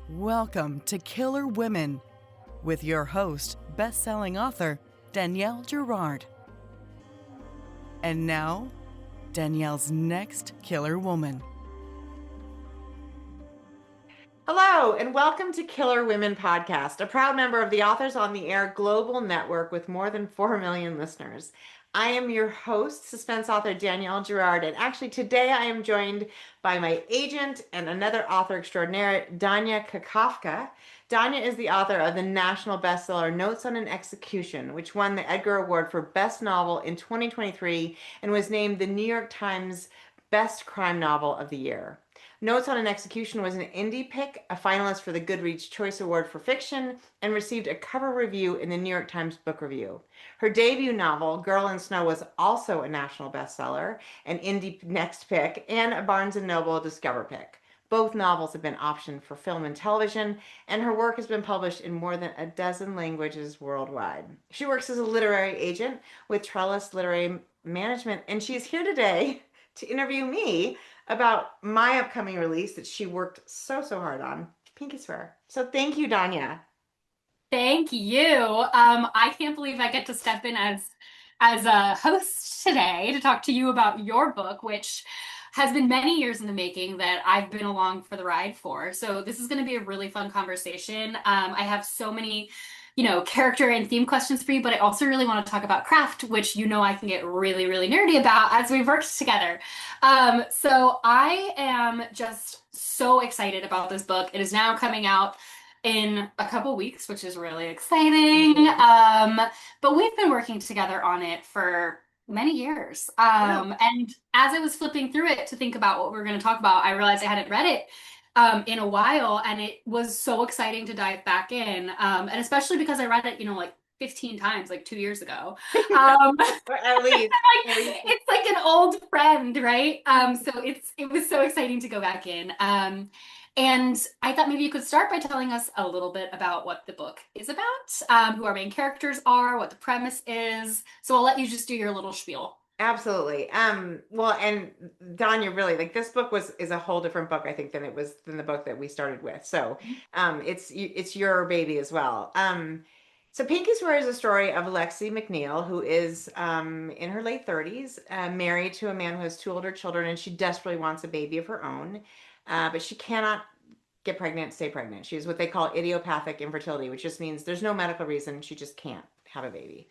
Welcome to Killer Women with your host, best-selling author Danielle Girard. And now, Danielle's next killer woman. Hello, and welcome to Killer Women Podcast, a proud member of the Authors on the Air global network with more than 4 million listeners. I am your host, suspense author Danielle Girard, and actually today I am joined by my agent and another author extraordinaire, Danya Kukafka. Danya is the author of the national bestseller Notes on an Execution, which won the Edgar Award for Best Novel in 2023 and was named the New York Times Best Crime Novel of the Year. Notes on an Execution was an indie pick, a finalist for the Goodreads Choice Award for Fiction, and received a cover review in the New York Times Book Review. Her debut novel, Girl in Snow, was also a national bestseller, an indie next pick, and a Barnes & Noble Discover pick. Both novels have been optioned for film and television, and her work has been published in more than a dozen languages worldwide. She works as a literary agent with Trellis Literary Management, and she's here today to interview me about my upcoming release that she worked so hard on, Pinky Swear. So thank you, Danya. Thank you. I can't believe I get to step in as a host today to talk to you about your book, which has been many years in the making that I've been along for the ride for. So this is going to be a really fun conversation. I have so many, character and theme questions for you, but I also really want to talk about craft, which I can get really, really nerdy about as we've worked together. So I am just so excited about this book. It is now coming out in a couple weeks, which is really exciting. But we've been working together on it for many years. And as I was flipping through it to think about what we were going to talk about, I realized I hadn't read it in a while, and it was so exciting to dive back in. And especially because I read it, like 15 times, like 2 years ago. At least. It's like an old friend, right? So it was so exciting to go back in. And I thought maybe you could start by telling us a little bit about what the book is about, who our main characters are, what the premise is. So I'll let you just do your little spiel. Absolutely. Well, and Danya, really, like this book is a whole different book, I think, than the book that we started with. So, it's your baby as well. So Pinky Swear is a story of Lexi McNeil, who is in her late 30s, married to a man who has 2 older children, and she desperately wants a baby of her own, but she cannot get pregnant, stay pregnant. She has what they call idiopathic infertility, which just means there's no medical reason, she just can't have a baby.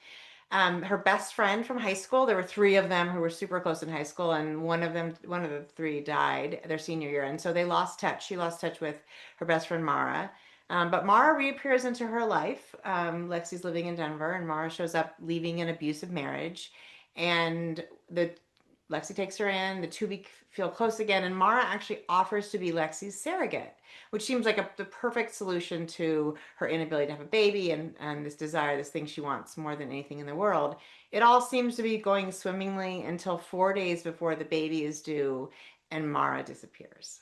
Her best friend from high school, there were 3 of them who were super close in high school, and one of the 3 died their senior year, and so they lost touch. She lost touch with her best friend Mara. But Mara reappears into her life. Lexi's living in Denver, and Mara shows up leaving an abusive marriage, and Lexi takes her in. The 2 feel close again, and Mara actually offers to be Lexi's surrogate, which seems like the perfect solution to her inability to have a baby and this desire, this thing she wants more than anything in the world. It all seems to be going swimmingly until 4 days before the baby is due, and Mara disappears.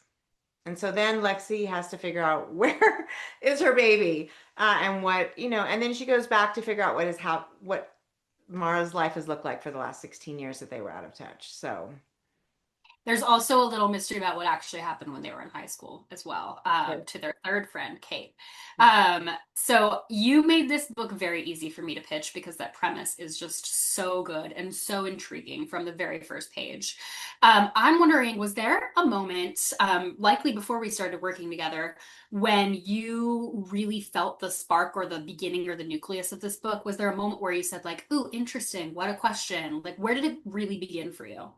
And so then Lexi has to figure out where is her baby, and and then she goes back to figure out what Mara's life has looked like for the last 16 years that they were out of touch. So there's also a little mystery about what actually happened when they were in high school as well, to their third friend, Kate. So you made this book very easy for me to pitch because that premise is just so good and so intriguing from the very first page. I'm wondering, was there a moment, likely before we started working together, when you really felt the spark or the beginning or the nucleus of this book? Was there a moment where you said like, ooh, interesting, what a question? Like, where did it really begin for you?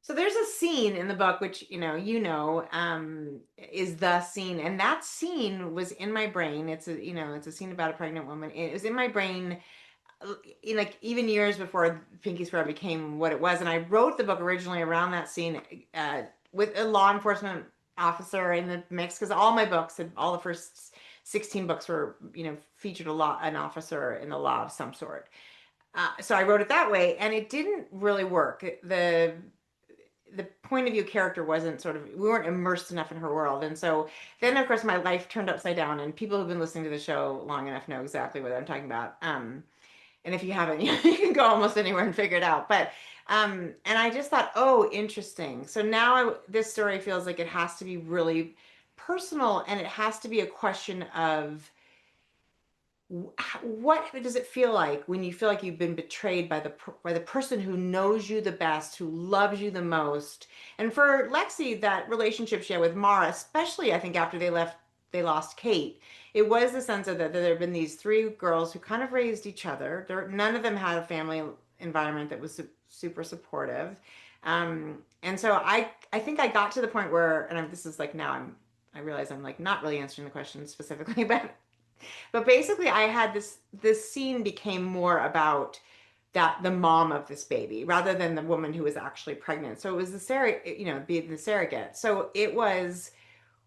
So there's a scene in the book, which, is the scene. And that scene was in my brain. It's a scene about a pregnant woman. It was in my brain, like even years before Pinky Swear became what it was. And I wrote the book originally around that scene, with a law enforcement officer in the mix, because all my books and all the first 16 books were, featured an officer in the law of some sort. So I wrote it that way, and it didn't really work. The point of view character wasn't we weren't immersed enough in her world. And so then of course my life turned upside down, and people who've been listening to the show long enough know exactly what I'm talking about. And if you haven't, you can go almost anywhere and figure it out. But and I just thought, oh, interesting. So now this story feels like it has to be really personal, and it has to be a question of what does it feel like when you feel like you've been betrayed by the person who knows you the best, who loves you the most? And for Lexi, that relationship she had with Mara, especially I think after they lost Kate, it was the sense of that there have been these three girls who kind of raised each other. None of them had a family environment that was super supportive. And so I think I got to the point where, and this is like now I realize I'm like not really answering the question specifically, but basically I had this scene became more about that the mom of this baby rather than the woman who was actually pregnant. So it was the being the surrogate. So it was,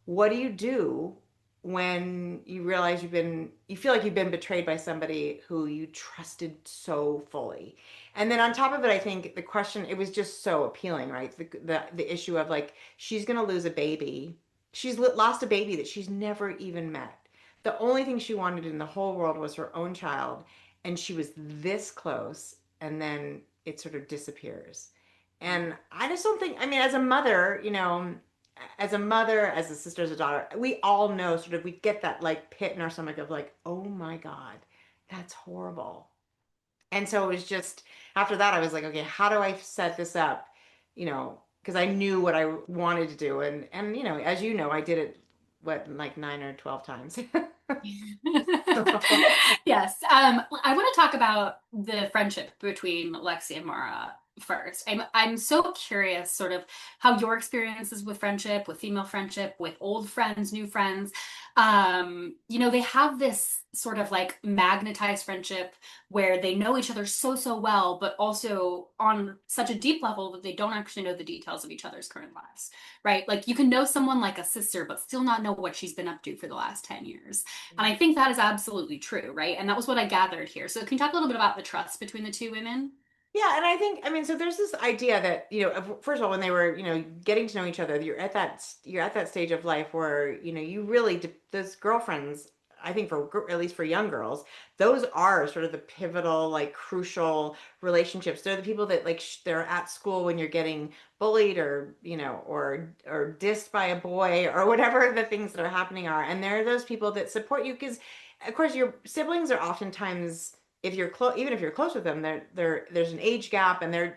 what do you do when you realize you feel like you've been betrayed by somebody who you trusted so fully? And then on top of it, I think the question, it was just so appealing, right? The issue of like, she's going to lose a baby. She's lost a baby that she's never even met. The only thing she wanted in the whole world was her own child. And she was this close. And then it sort of disappears. And I just don't think, I mean, as a mother, as a mother, as a sister, as a daughter, we all know sort of, we get that like pit in our stomach of like, oh my God, that's horrible. And so it was just, after that, I was like, okay, how do I set this up? Because I knew what I wanted to do. And, as you know, I did it, like 9 or 12 times. Yes. I want to talk about the friendship between Lexi and Mara first. I'm so curious sort of how your experiences with friendship, with female friendship, with old friends, new friends, they have this sort of like magnetized friendship where they know each other so well, but also on such a deep level that they don't actually know the details of each other's current lives, right? Like you can know someone like a sister, but still not know what she's been up to for the last 10 years. And I think that is absolutely true, right? And that was what I gathered here. So can you talk a little bit about the trust between the two women? Yeah, and I think, I mean, so there's this idea that, first of all, when they were, getting to know each other, you're at that stage of life where, you really, those girlfriends, I think at least for young girls, those are sort of the pivotal, like crucial relationships. They're the people that like they're at school when you're getting bullied or, or dissed by a boy or whatever the things that are happening are. And they're those people that support you because, of course, your siblings are oftentimes, if you're close, even if you're close with them, there's an age gap, and I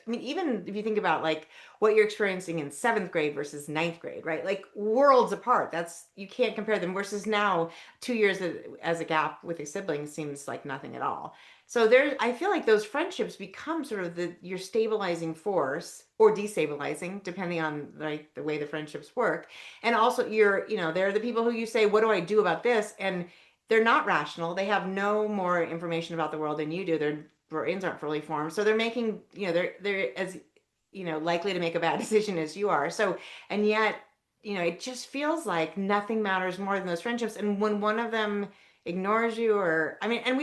mean, even if you think about like what you're experiencing in seventh grade versus ninth grade, right? Like worlds apart. You can't compare them. Versus now, 2 years as a gap with a sibling seems like nothing at all. So I feel like those friendships become sort of your stabilizing force or destabilizing, depending on like the way the friendships work. And also, they're the people who you say, "What do I do about this?" And they're not rational. They have no more information about the world than you do. Their brains aren't fully formed. So they're making, they're as, likely to make a bad decision as you are. So, and yet, it just feels like nothing matters more than those friendships. And when one of them ignores you, or, I mean, and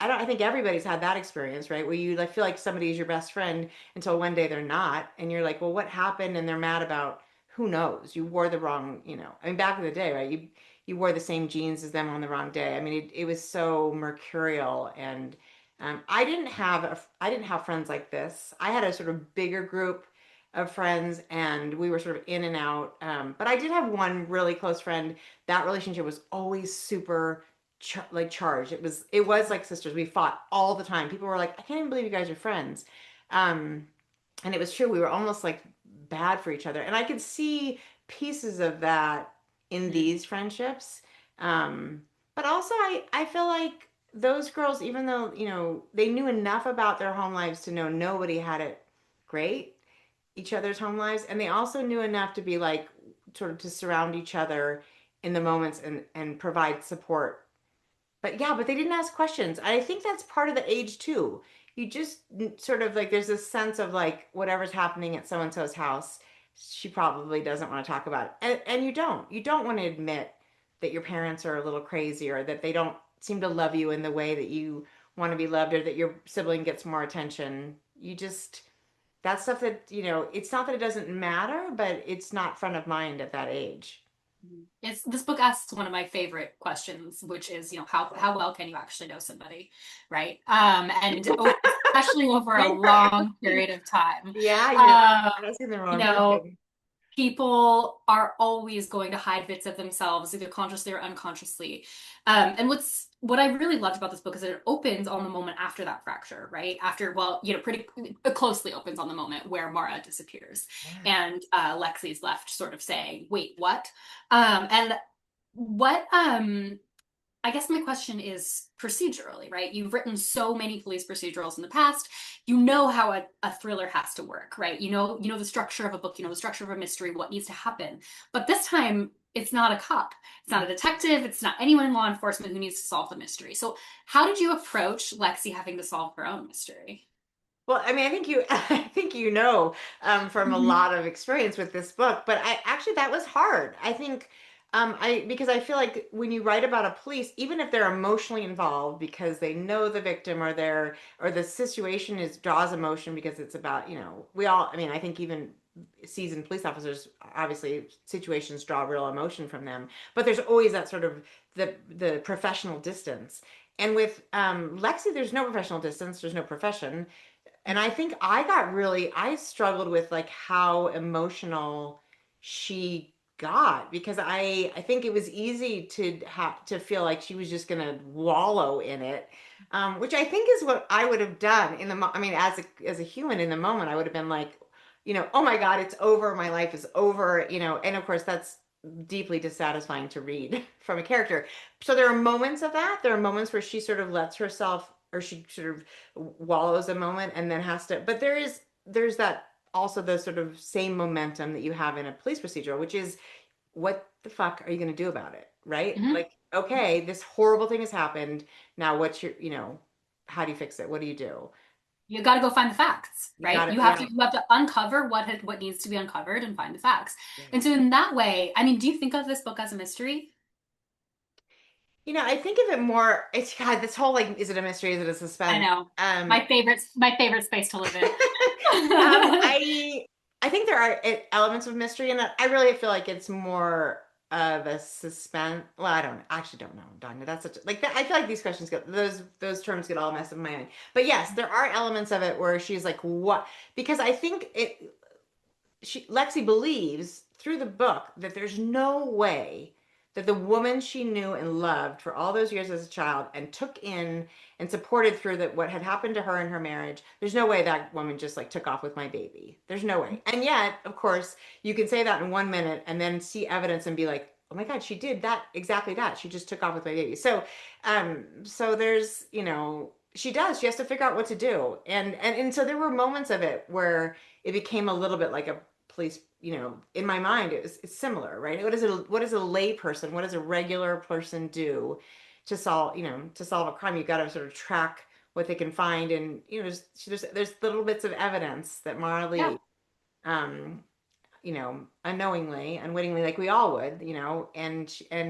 I think everybody's had that experience, right? Where you like feel like somebody is your best friend until one day they're not. And you're like, well, what happened? And they're mad about, who knows? You wore the wrong, I mean, back in the day, right? You wore the same jeans as them on the wrong day. I mean, it was so mercurial, and I didn't have friends like this. I had a sort of bigger group of friends, and we were sort of in and out. But I did have one really close friend. That relationship was always super charged. It was like sisters. We fought all the time. People were like, "I can't even believe you guys are friends," and it was true. We were almost like bad for each other, and I could see pieces of that in these friendships. But also I feel like those girls, even though, they knew enough about their home lives to know nobody had it great, each other's home lives. And they also knew enough to be like, sort of to surround each other in the moments and provide support. But yeah, but they didn't ask questions. I think that's part of the age too. You just sort of like, there's this sense of like, whatever's happening at so-and-so's house, she probably doesn't want to talk about it. And you don't want to admit that your parents are a little crazy, or that they don't seem to love you in the way that you want to be loved, or that your sibling gets more attention. That's stuff that, it's not that it doesn't matter, but it's not front of mind at that age. This book asks one of my favorite questions, which is, how well can you actually know somebody, right? And especially over a long period of time. Yeah, you're asking the You wrong know, person. people are always going to hide bits of themselves, either consciously or unconsciously. And what I really loved about this book is that it opens on the moment after that fracture, right? After, well, pretty closely opens on the moment where Mara disappears, and Lexi's left sort of saying, "Wait, what?" And what I guess my question is procedurally, right? You've written so many police procedurals in the past. You know how a thriller has to work, right? You know the structure of a book, you know the structure of a mystery, what needs to happen. But this time, it's not a cop, it's not a detective, it's not anyone in law enforcement who needs to solve the mystery. So, how did you approach Lexi having to solve her own mystery? Well, I mean, I think from a Mhm. lot of experience with this book, but I actually that was hard. I think because I feel like when you write about a police, even if they're emotionally involved because they know the victim or the situation is draws emotion because it's about, we all, I mean, I think even seasoned police officers, obviously situations draw real emotion from them, but there's always that sort of the professional distance. And with Lexi, there's no professional distance, there's no profession. And I think I struggled with like how emotional she got because I think it was easy to have to feel like she was just gonna wallow in it, which I think is what I would have done I mean, as a human in the moment, I would have been like, oh my God, it's over, my life is over, and of course that's deeply dissatisfying to read from a character. So there are moments of that. There are moments where she sort of lets herself, or she sort of wallows a moment and then has to, but there's that also the sort of same momentum that you have in a police procedural, which is what the fuck are you going to do about it, right? Mhm. Like, okay, this horrible thing has happened. Now what's your, how do you fix it? What do you do? You got to go find the facts, You right? got it. You Yeah. have to uncover what needs to be uncovered and find the facts. Right. And so in that way, I mean, do you think of this book as a mystery? I think of it more, it's God, this whole like, is it a mystery? Is it a I suspense? know. My favorite space to live in. I I think there are elements of mystery in it. I really feel like it's more of a suspense. Well, I actually don't know, Danya. That's such like that. I feel like these questions get those terms get all messed up in my mind. But yes, there are elements of it where she's like, what? Because I think Lexi believes through the book that there's no way that the woman she knew and loved for all those years as a child and took in and supported through that what had happened to her in her marriage, there's no way that woman just like took off with my baby. There's no way. And yet, of course, you can say that in 1 minute and then see evidence and be like, oh my God, she did that, exactly that. She just took off with my baby. So there's, she has to figure out what to do. And so there were moments of it where it became a little bit like a police, in my mind it's similar, right? What does a lay person, what does a regular person do to solve a crime? You've got to sort of track what they can find, and there's little bits of evidence that Yeah. Marley, unknowingly, unwittingly, like we all would, and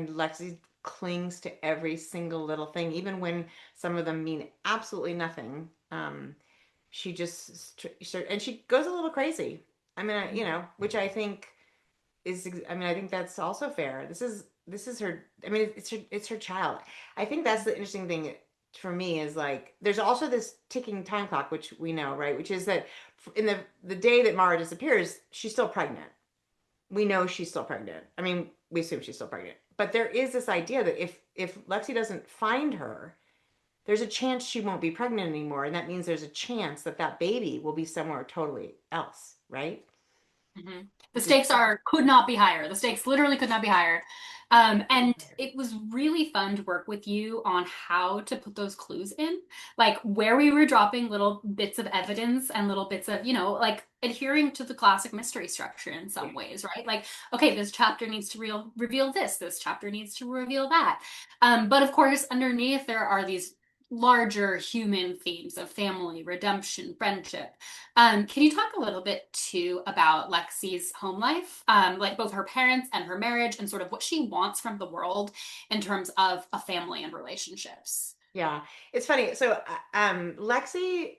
Lexi clings to every single little thing, even when some of them mean absolutely nothing. She just and she goes a little crazy. I mean, which I think I mean, I think that's also fair. This is her. I mean, it's her child. I think that's the interesting thing for me is like there's also this ticking time clock, which we know, right? Which is that in the day that Mara disappears, she's still pregnant. We know she's still pregnant. I mean, we assume she's still pregnant. But there is this idea that if Lexi doesn't find her, there's a chance she won't be pregnant anymore, and that means there's a chance that that baby will be somewhere totally else, right? Mhm. The stakes are could not be higher. The stakes literally could not be higher. And it was really fun to work with you on how to put those clues in, like where we were dropping little bits of evidence and little bits of, like adhering to the classic mystery structure in Yeah. some ways, right? Like, okay, this chapter needs to reveal this chapter needs to reveal that. But of course, underneath there are these larger human themes of family, redemption, friendship. Can you talk a little bit too about Lexi's home life, like both her parents and her marriage, and sort of what she wants from the world in terms of a family and relationships? Yeah, it's funny. So, Lexi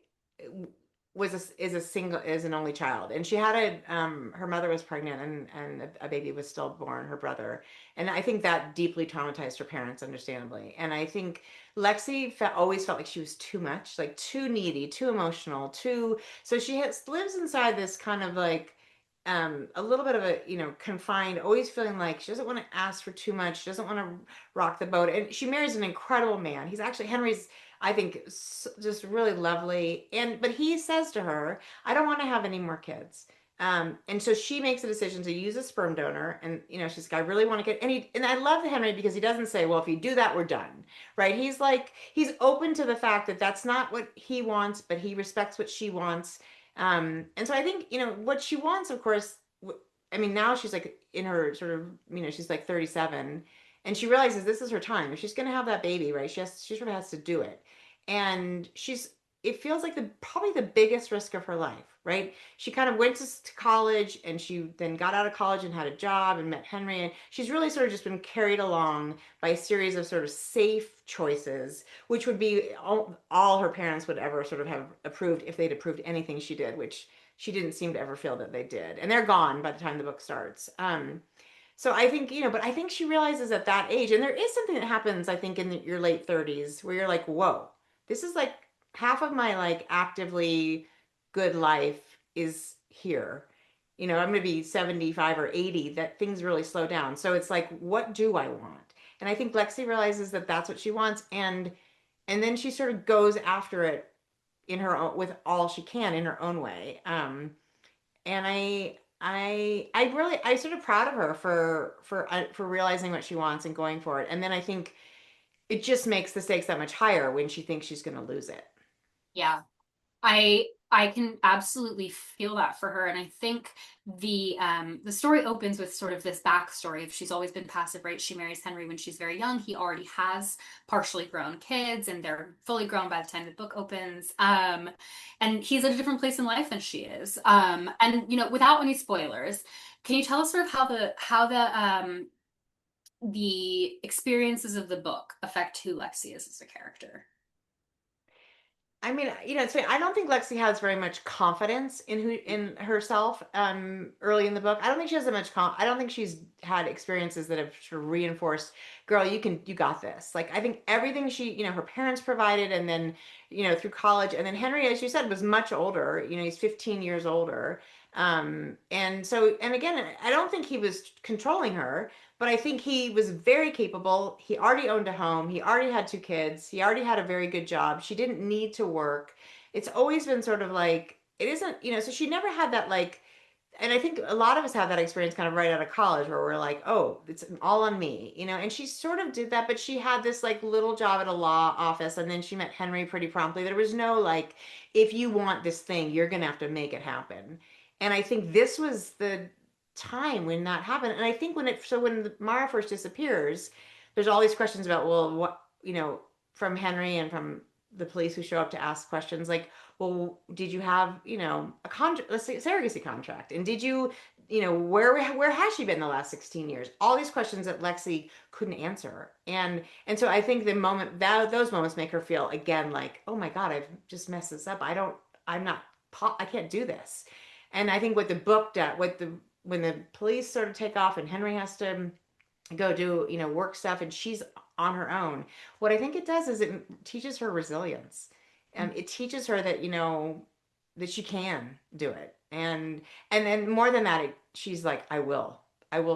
is an only child, and she had her mother was pregnant, and a baby was stillborn, her brother, and I think that deeply traumatized her parents, understandably. And I think Lexi always felt like she was too much, like too needy, too emotional, too. So lives inside this kind of like. a little bit of a, confined, always feeling like she doesn't want to ask for too much. She doesn't want to rock the boat. And she marries an incredible man. He's actually, Henry's, I think, just really lovely. But he says to her, I don't want to have any more kids. And so she makes a decision to use a sperm donor. And, she's like, I really want to get, and I love Henry because he doesn't say, well, if you do that, we're done. Right. He's like, he's open to the fact that that's not what he wants, but he respects what she wants. And so I think, what she wants, of course, I mean, now she's like in her sort of, she's like 37 and she realizes this is her time. If she's going to have that baby, right? She sort of has to do it. And it feels like probably the biggest risk of her life, right? She kind of went to college and she then got out of college and had a job and met Henry. And she's really sort of just been carried along by a series of sort of safe choices, which would be all her parents would ever sort of have approved if they'd approved anything she did, which she didn't seem to ever feel that they did. And they're gone by the time the book starts. So I think, but I think she realizes at that age, and there is something that happens, I think, in your late 30s where you're like, whoa, this is like half of my like actively good life is here. I'm going to be 75 or 80, that things really slow down. So it's like, what do I want? And I think Lexi realizes that that's what she wants. And then she sort of goes after it in her own, with all she can in her own way. And I sort of proud of her for realizing what she wants and going for it. And then I think it just makes the stakes that much higher when she thinks she's going to lose it. Yeah. I can absolutely feel that for her. And I think the story opens with sort of this backstory of she's always been passive, right? She marries Henry when she's very young. He already has partially grown kids and they're fully grown by the time the book opens. And he's at a different place in life than she is. And without any spoilers, can you tell us sort of how the experiences of the book affect who Lexi is as a character? I mean, I don't think Lexi has very much confidence in herself early in the book. I don't think she has that much I don't think she's had experiences that have sort of reinforced, girl, you got this. Like I think everything her parents provided and then, through college and then Henry, as you said, was much older, he's 15 years older. And again, I don't think he was controlling her, but I think he was very capable. He already owned a home. He already had two kids. He already had a very good job. She didn't need to work. It's always been sort of like, it isn't, so she never had that like, and I think a lot of us have that experience kind of right out of college where we're like, oh, it's all on me, and she sort of did that, but she had this like little job at a law office and then she met Henry pretty promptly. There was no like, if you want this thing, you're going to have to make it happen. And I think this was the time when that happened. And I think when Mara first disappears, there's all these questions about, well, what, from Henry and from the police who show up to ask questions like, well, did you have, a contract, let's say surrogacy contract? And did you, where has she been the last 16 years? All these questions that Lexi couldn't answer. And so I think the moment those moments make her feel again, like, oh my God, I've just messed this up. I can't do this. And I think what the book does, when the police sort of take off and Henry has to go do, work stuff and she's on her own, what I think it does is it teaches her resilience. It teaches her that, that she can do it. And then more than that, she's like, I will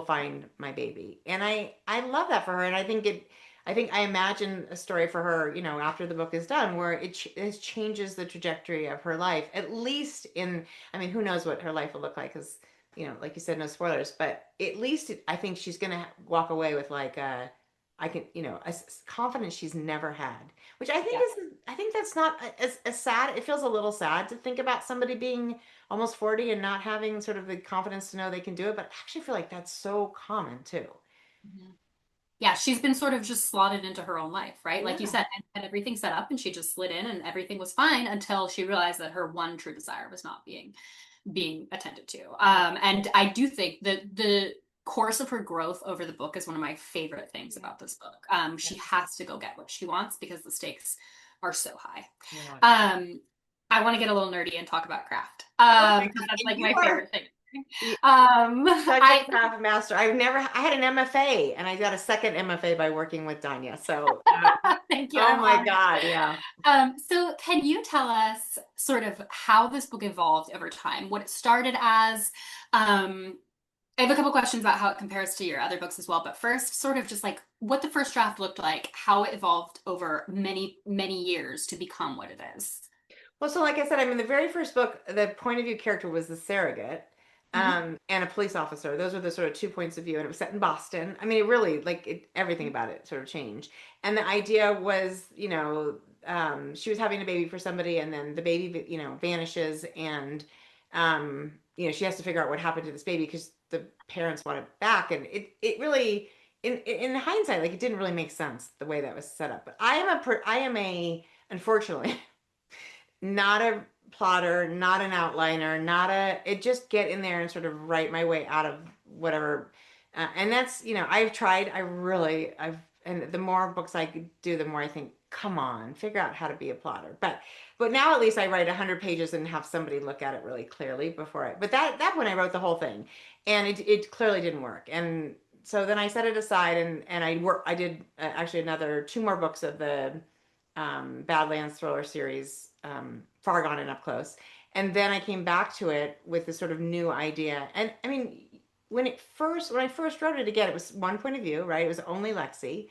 find my baby. And I love that for her. And I think I imagine a story for her, after the book is done, where it changes the trajectory of her life, at least I mean, who knows what her life will look like, because, like you said, no spoilers, but at least I think she's going to walk away with like, a confidence she's never had, which I think I think that's not as sad. It feels a little sad to think about somebody being almost 40 and not having sort of the confidence to know they can do it. But I actually feel like that's so common too. Mm-hmm. Yeah, she's been sort of just slotted into her own life, right? Like you Yeah. said, and had everything set up and she just slid in and everything was fine until she realized that her one true desire was not being attended to. And I do think that the course of her growth over the book is one of my favorite things about this book. She has to go get what she wants because the stakes are so high. Yeah. I want to get a little nerdy and talk about craft. Oh my God. Because that's And like my favorite thing. Such I a craft master. I had an MFA and I got a second MFA by working with Danya. So, thank you. oh I'm my honored. God. Yeah. So can you tell us sort of how this book evolved over time? What it started as? I have a couple questions about how it compares to your other books as well, but first, sort of just like what the first draft looked like, how it evolved over many, many years to become what it is. Well, so like I said, I mean, the very first book, the point of view character was the surrogate, Mhm. and a police officer. Those were the sort of two points of view, and it was set in Boston. I mean, it really everything about it sort of changed. And the idea was, she was having a baby for somebody, and then the baby, vanishes, and she has to figure out what happened to this baby because the parents want it back, and it really. In hindsight, like it didn't really make sense the way that was set up. But I am a unfortunately not a plotter, not an outliner, not a, it just get in there and sort of write my way out of whatever. And that's, I've tried, and the more books I could do, the more I think, come on, figure out how to be a plotter. But now at least I write 100 pages and have somebody look at it really clearly but that when I wrote the whole thing and it clearly didn't work. And so then I set it aside and I did actually another two more books of the Badlands thriller series, Far Gone and Up Close. And then I came back to it with this sort of new idea. And I mean, when I first wrote it again, it was one point of view, right? It was only Lexi.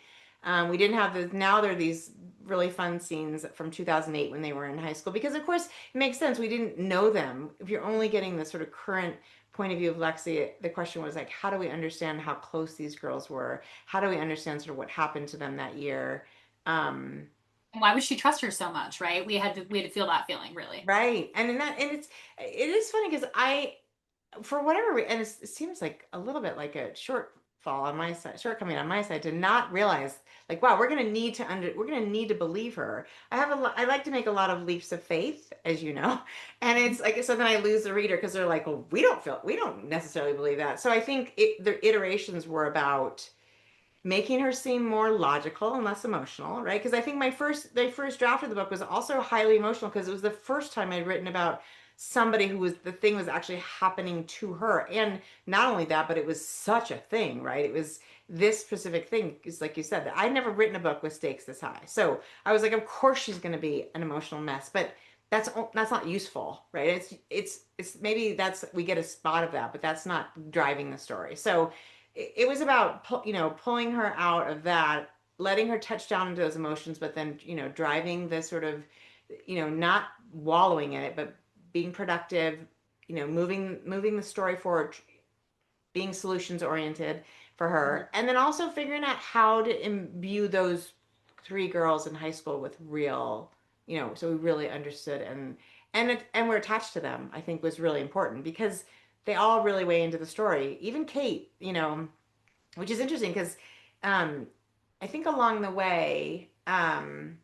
We didn't have now there are these really fun scenes from 2008 when they were in high school, because of course it makes sense. We didn't know them. If you're only getting the sort of current point of view of Lexi, the question was like, how do we understand how close these girls were? How do we understand sort of what happened to them that year? Um, And why would she trust her so much, right? We had to feel that feeling, really. Right. It is funny because for whatever reason, and it seems like a little bit like a shortfall on my side, shortcoming on my side to not realize like, wow, we're going to need to believe her. I like to make a lot of leaps of faith, as you know. And it's like, so then I lose the reader because they're like, well, we don't necessarily believe that. So I think the iterations were about making her seem more logical and less emotional, right? Because I think the first draft of the book was also highly emotional because it was the first time I'd written about somebody the thing was actually happening to her. And not only that, but it was such a thing, right? It was this specific thing, is like you said, that I'd never written a book with stakes this high. So I was like, of course she's going to be an emotional mess, but that's not useful, right? It's maybe we get a spot of that, but that's not driving the story. So it was about pulling her out of that, letting her touch down into those emotions, but then driving the sort of not wallowing in it, but being productive, moving the story forward, being solutions oriented for her, and then also figuring out how to imbue those three girls in high school with real, so we really understood and we're attached to them. I think was really important because they all really weigh into the story. Even Kate, which is interesting because I think along the way, when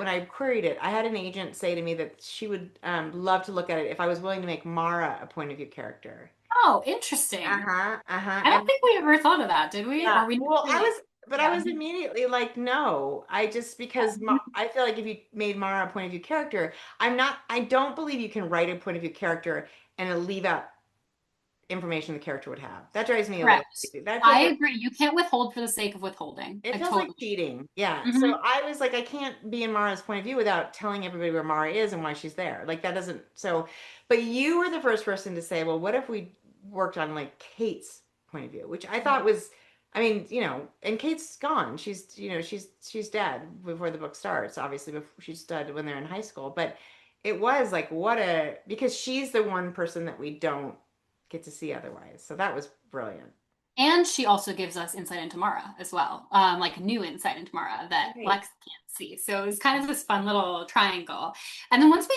I queried it, I had an agent say to me that she would love to look at it if I was willing to make Mara a point of view character. Oh, interesting. Uh-huh, uh-huh. I don't And think we ever thought of that, did we? yeah, Or we well, really? I Yeah. was immediately like, no, I just because Yeah. I feel like if you made Mara a point of view character, I don't believe you can write a point of view character and leave out information the character would have. That drives me a little Correct. crazy. That feels I like agree. You can't withhold for the sake of withholding. it I feels like totally. cheating. Yeah. Hmm. So I was like, I can't be in Mara's point of view without telling everybody where Mara is and why she's there. Like that doesn't but you were the first person to say, well, what if we worked on like Kate's point of view, which I thought was I mean, and Kate's gone. She's dead before the book starts, obviously before she's dead when they're in high school. But it was like because she's the one person that we don't get to see otherwise. So that was brilliant. And she also gives us insight into Mara as well, like new insight into Mara that Right. Lex can't see. So it was kind of this fun little triangle. And then once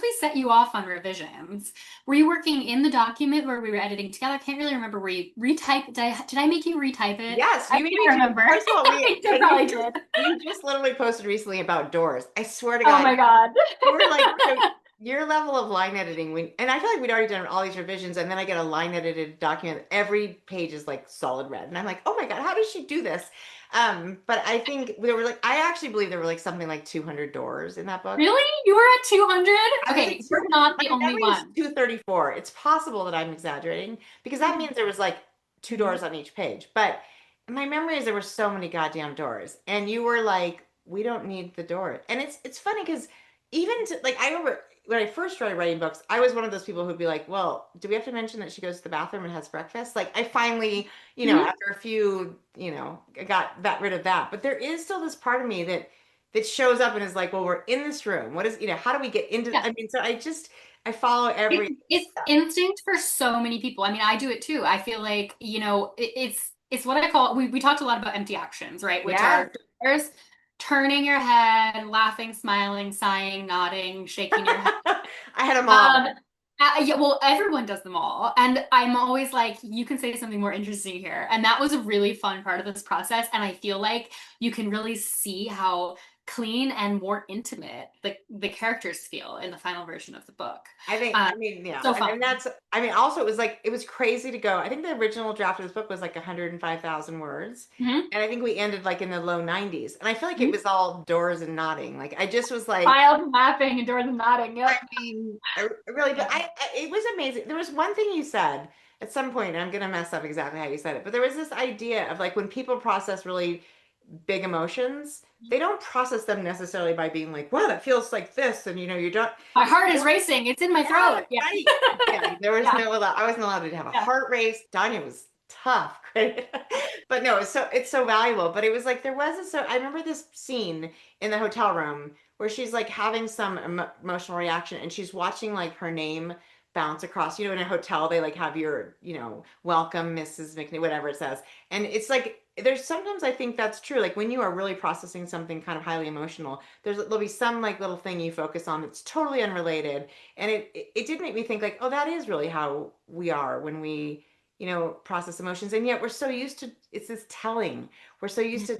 we set you off on revisions, were you working in the document where we were editing together? I can't really remember. Were you retype? Did I make you retype it? Yes, I you made can't me do. remember. First of all, I probably did. you just literally posted recently about doors. I swear to Oh God, my God. you were like, so your level of line editing, and I feel like we'd already done all these revisions, and then I get a line edited document. Every page is like solid red, and I'm like, oh my God, how does she do this? But I think there were like, I actually believe there were like something like 200 doors in that book. Really? You were at 200? I was Okay, at you're not the my only memory is one. 234. It's possible that I'm exaggerating because that means there was like two doors on each page. But my memory is there were so many goddamn doors, and you were like, we don't need the door. And it's funny because even to, like I remember when I first started writing books, I was one of those people who'd be like, well, do we have to mention that she goes to the bathroom and has breakfast? Like I finally, Mhm. after a few, I got rid of that. But there is still this part of me that shows up and is like, well, we're in this room. What is, how do we get into, Yeah. I mean, so I follow every It's step. instinct for so many people. I mean, I do it too. I feel like, it's what I call, we talked a lot about empty actions, right? Which Yes. are first turning your head, laughing, smiling, sighing, nodding, shaking your head. I had them Um, all. yeah, well, everyone does them all. And I'm always like, you can say something more interesting here. And that was a really fun part of this process. And I feel like you can really see how clean and more intimate the characters feel in the final version of the book. I mean, yeah. So And fun. that's, I mean, also it was crazy to go. I think the original draft of this book was like 105,000 words. Mhm. And I think we ended like in the low 90s. And I feel like it Mhm. was all doors and nodding. Like I just was like, Mild laughing and Jordan nodding. I Yep. mean, really, but Yeah. it was amazing. There was one thing you said at some point, and I'm gonna mess up exactly how you said it, but there was this idea of like when people process really big emotions, they don't process them necessarily by being like, wow, that feels like this, and you don't, My heart is racing. It's in my yeah, throat. Yeah. right. Yeah, there was Yeah. no I wasn't allowed to have a Yeah. heart race. Danya was tough, right? But no, it's so valuable. But it was like there was I remember this scene in the hotel room where she's like having some emotional reaction and she's watching like her name bounce across. In a hotel they like have your, welcome Mrs. McNeil, whatever it says. And it's like there's sometimes I think that's true. Like when you are really processing something kind of highly emotional, there'll be some like little thing you focus on that's totally unrelated. And it did make me think like, oh, that is really how we are when we, process emotions. And yet we're so used to it's this telling. We're so used to,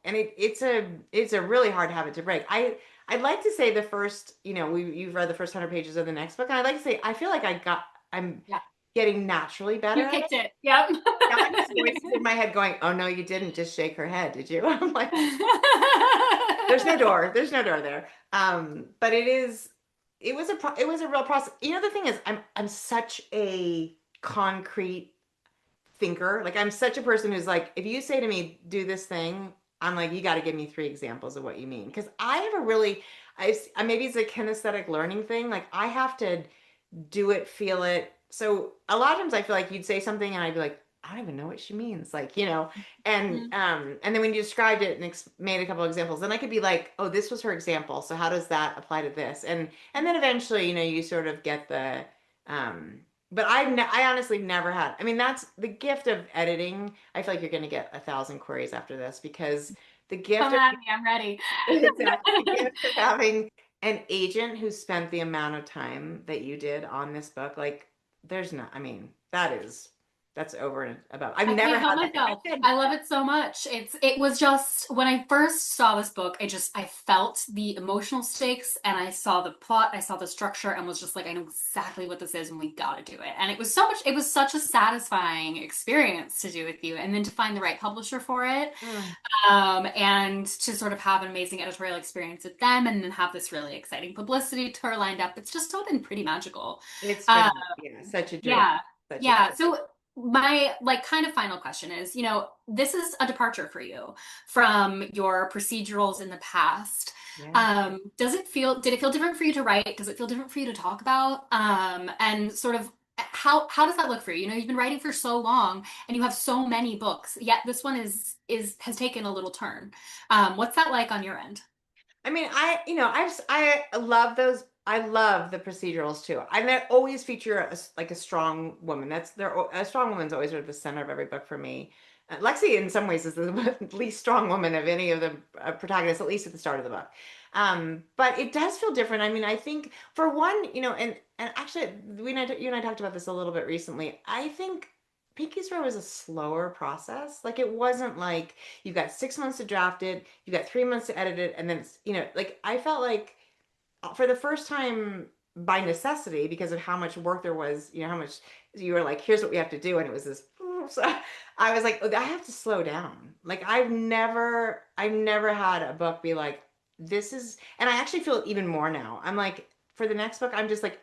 and it's a really hard habit to break. I'd like to say the first, you've read the first 100 pages of the next book, and I'd like to say I feel like I'm Yeah. getting naturally better You at kicked it. Yep. Donna's voice is in my head going, "Oh no, you didn't just shake her head, did you?" I'm like, "There's no door. There's no door there." But it was a real process. The thing is, I'm such a concrete thinker. Like I'm such a person who's like, if you say to me, "Do this thing," I'm like, you got to give me three examples of what you mean, because I have a really, maybe it's a kinesthetic learning thing. Like I have to do it, feel it. So a lot of times I feel like you'd say something and I'd be like, I don't even know what she means. Like, and then when you described it and made a couple of examples, then I could be like, oh, this was her example. So how does that apply to this? And then eventually, you sort of get the but I honestly never had. I mean, that's the gift of editing. I feel like you're going to get 1,000 queries after this because the gift Come of at me. I'm ready. exactly. The gift of having an agent who spent the amount of time that you did on this book, like there's not, I mean, that's over and above. I've I never can't help had that. myself. I love it so much. It was just when I first saw this book, I felt the emotional stakes and I saw the plot, I saw the structure and was just like, I know exactly what this is and we gotta do it. And it was such a satisfying experience to do with you. And then to find the right publisher for it, Mm, and to sort of have an amazing editorial experience with them and then have this really exciting publicity tour lined up. It's just all been pretty magical. it's Uh, been, yeah, such a joy. yeah. Such a joy. Yeah. So my like kind of final question is, this is a departure for you from your procedurals in the past. Yeah. Did it feel different for you to write? Does it feel different for you to talk about? And sort of how does that look for you? You've been writing for so long and you have so many books, yet this one has taken a little turn. What's that like on your end? I mean, I love those. I love the procedurals too. And they always feature like a strong woman. A strong woman's always at the center of every book for me. Lexi, in some ways, is the least strong woman of any of the protagonists, at least at the start of the book. But it does feel different. I mean, I think for one, and actually, you and I talked about this a little bit recently. I think Pinky's Row was a slower process. Like it wasn't like you've got 6 months to draft it, you've got 3 months to edit it, and then like I felt like for the first time by necessity because of how much work there was, how much you were like, here's what we have to do. And it was this, so I was like, oh, I have to slow down. Like I've never had a book be like, this is, and I actually feel it even more now. I'm like, for the next book, I'm just like,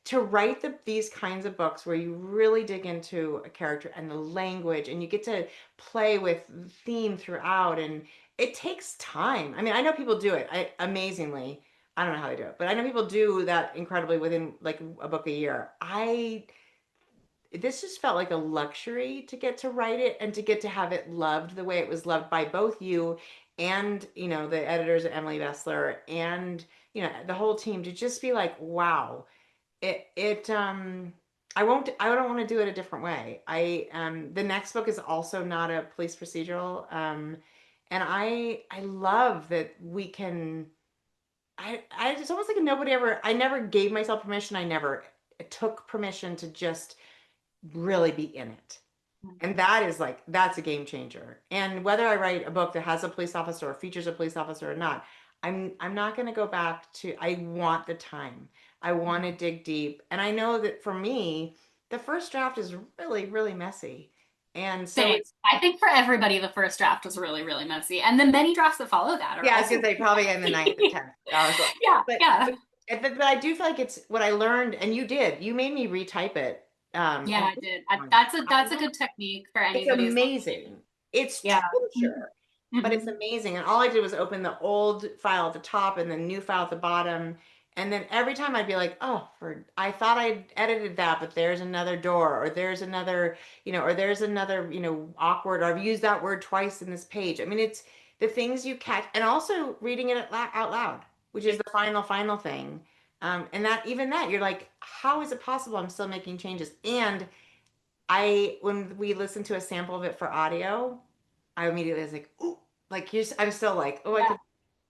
to write these kinds of books where you really dig into a character and the language and you get to play with theme throughout, and it takes time. I mean, I know people do it. Amazingly, I don't know how they do it, but I know people do that incredibly within like a book a year. This just felt like a luxury to get to write it and to get to have it loved the way it was loved by both you and, the editors at Emily Bestler and, the whole team, to just be like, wow, I don't want to do it a different way. The next book is also not a police procedural. And I love that we can, it's almost like I never gave myself permission. I never took permission to just really be in it. And that's a game changer. And whether I write a book that has a police officer or features a police officer or not, I'm not going to go back to, I want the time. I want to dig deep. And I know that for me, the first draft is really, really messy. And so Same. I think for everybody, the first draft was really, really messy. And the many drafts that follow that are yeah, I was also going to say probably in the ninth or 10th. yeah, But, yeah. but I do feel like it's what I learned, and you made me retype it. Yeah, I did. That's a good technique for It's anybody who's amazing. It's yeah. torture, but it's Mhm. amazing. And all I did was open the old file at the top and the new file at the bottom. And then every time I'd be like, oh, I thought I'd edited that, but there's another door, or there's another, or there's another, awkward, or I've used that word twice in this page. I mean, it's the things you catch, and also reading it out loud, which is the final thing. And even that, you're like, how is it possible I'm still making changes? And when we listened to a sample of it for audio, I immediately was like, ooh, like I'm still like, oh, I Yeah, could.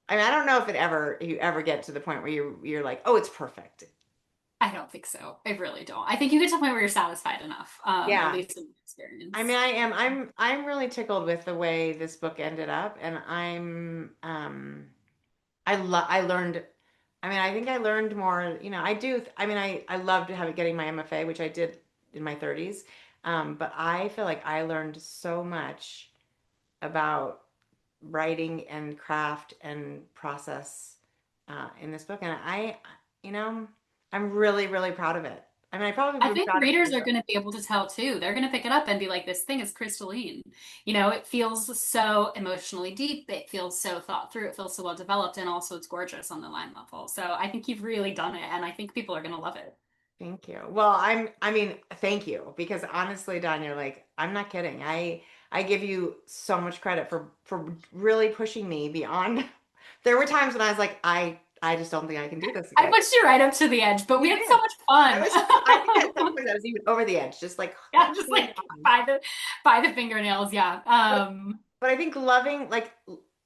I mean, I don't know if you ever get to the point where you're like, oh, it's perfect. I don't think so. I really don't. I think you get to the point where you're satisfied enough, at Yeah. least in my I mean, experience. I am. I'm really tickled with the way this book ended up, and I learned. I mean, I think I learned more. I do. I mean, I loved getting my MFA, which I did in my 30s. But I feel like I learned so much about writing and craft and process in this book, and you know, I'm really, really proud of it. I mean, I probably I would be think proud of readers it. are going to be able to tell too. They're going to pick it up and be like, this thing is crystalline. It feels so emotionally deep. It feels so thought through. It feels so well developed. And also, it's gorgeous on the line level. So I think you've really done it. And I think people are going to love it. Thank you. Well, I mean, thank you, because honestly, Danya, like, I'm not kidding. I give you so much credit for really pushing me beyond. There were times when I was like, I just don't think I can do this I again. pushed you right up to the edge, but we You had so did. much I think at some fun. point I was even over the edge, just like Yeah, just hanging like on. by the fingernails. Yeah. But but I think loving, like,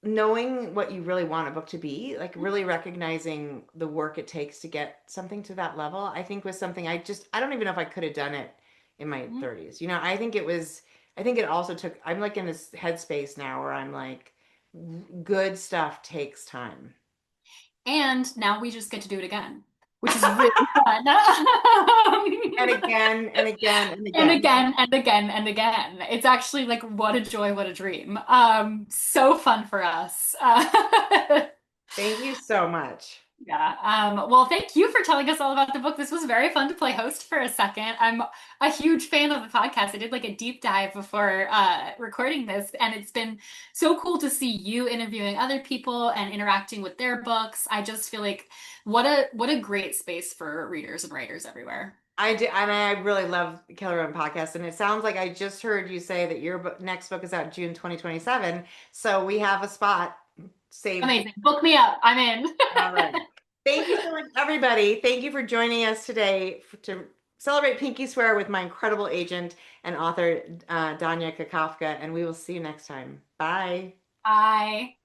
knowing what you really want a book to be, like really recognizing the work it takes to get something to that level, I think was something I don't even know if I could have done it in my Mhm. 30s. I think it also took, I'm like in this headspace now where I'm like, good stuff takes time. And now we just get to do it again, which is really fun. And again and again and And again. again and again and again. It's actually like what a joy, what a dream. So fun for us. Thank you so much. Yeah. Well, thank you for telling us all about the book. This was very fun to play host for a second. I'm a huge fan of the podcast. I did like a deep dive before recording this, and it's been so cool to see you interviewing other people and interacting with their books. I just feel like what a great space for readers and writers everywhere. I do, and I really love the Killer Room podcast. And it sounds like I just heard you say that your next book is out June 2027. So we have a spot saved. Amazing. Book me up. I'm in. All right. Thank you so much, everybody. Thank you for joining us today to celebrate Pinky Swear with my incredible agent and author, Danya Kukafka. And we will see you next time. Bye. Bye.